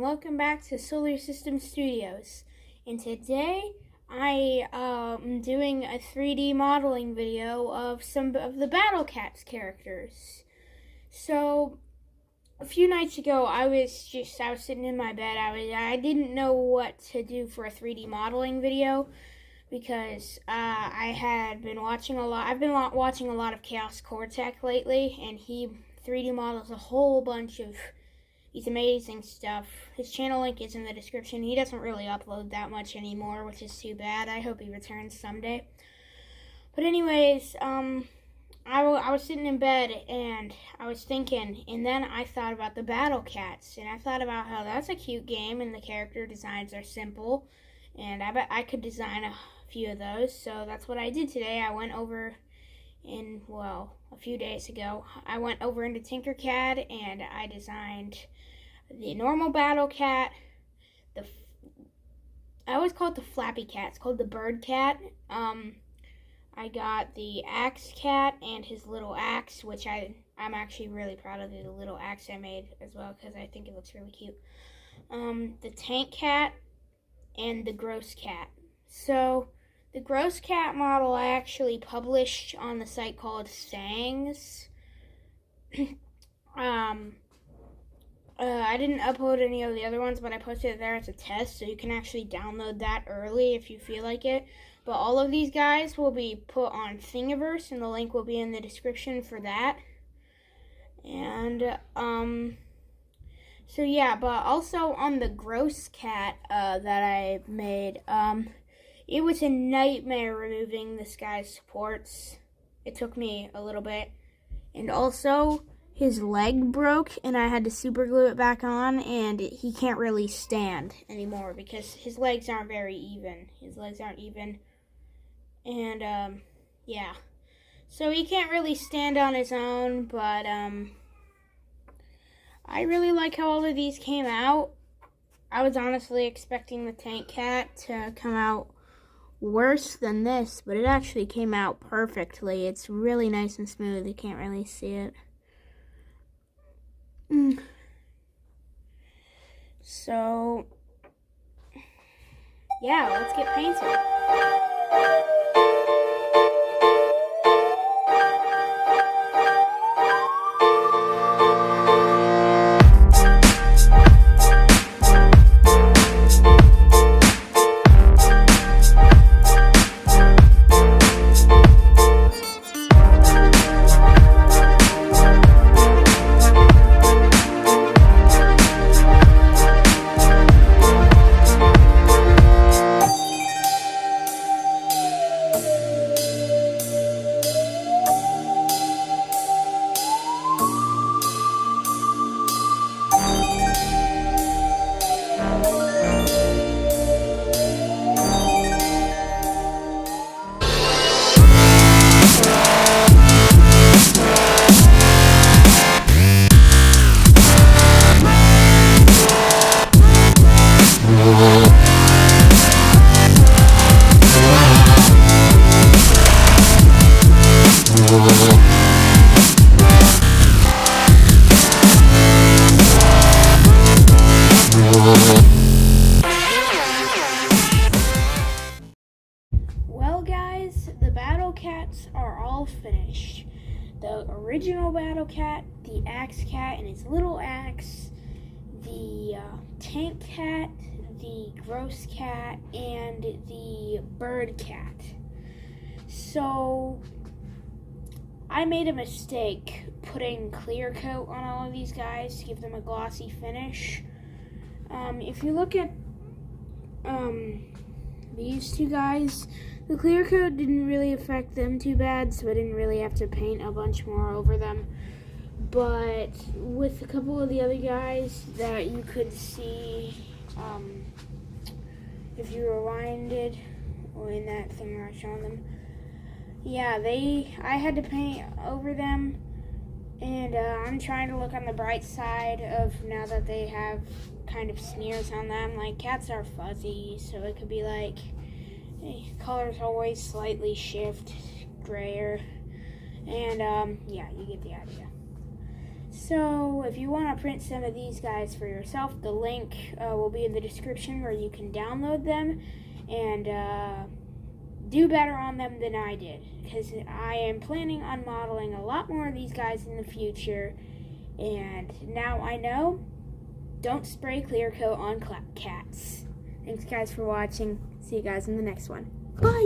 welcome back to Solar System Studios. And today I am doing a 3D modeling video of some of the Battle Cats characters. So a few nights ago I was sitting in my bed. I didn't know what to do for a 3D modeling video because I've been watching a lot of Chaos Cortec lately, and he 3D models a whole bunch of these amazing stuff. His channel link is in the description. He doesn't really upload that much anymore, which is too bad. I hope he returns someday. But anyways, I was sitting in bed and I was thinking, and then I thought about the Battle Cats, and I thought about how that's a cute game and the character designs are simple, and I bet I could design a few of those. So that's what I did today. I went over a few days ago, I went over into Tinkercad and I designed the normal Battle Cat. I always call it the Flappy Cat. It's called the Bird Cat. I got the Axe Cat and his little axe, which I'm actually really proud of the little axe I made as well because I think it looks really cute. The Tank Cat and the Gross Cat. So the Gross Cat model I actually published on the site called Sangs. I didn't upload any of the other ones, but I posted it there as a test, so you can actually download that early if you feel like it. But all of these guys will be put on Thingiverse, and the link will be in the description for that. And, so yeah, but also on the Gross Cat that I made, it was a nightmare removing this guy's supports. It took me a little bit. And also, his leg broke, and I had to super glue it back on, and he can't really stand anymore because his legs aren't very even. And, yeah. So he can't really stand on his own, but, I really like how all of these came out. I was honestly expecting the Tank Cat to come out worse than this, but it actually came out perfectly. It's really nice and smooth. You can't really see it. So yeah, let's get painted. Well guys, the Battle Cats are all finished. The original Battle Cat, the Axe Cat and his little axe, the Tank Cat, the Gross Cat, and the Bird Cat. So I made a mistake putting clear coat on all of these guys to give them a glossy finish. If you look at these two guys, the clear coat didn't really affect them too bad, so I didn't really have to paint a bunch more over them. But with a couple of the other guys that you could see, if you rewinded, or in that thing where I was showing them, yeah, I had to paint over them, and I'm trying to look on the bright side of now that they have kind of smears on them. Like, cats are fuzzy, so it could be like, colors always slightly shift grayer, and yeah, you get the idea. So if you want to print some of these guys for yourself, the link will be in the description where you can download them and do better on them than I did, because I am planning on modeling a lot more of these guys in the future, and now I know, don't spray clear coat on cats. Thanks guys for watching. See you guys in the next one. Bye!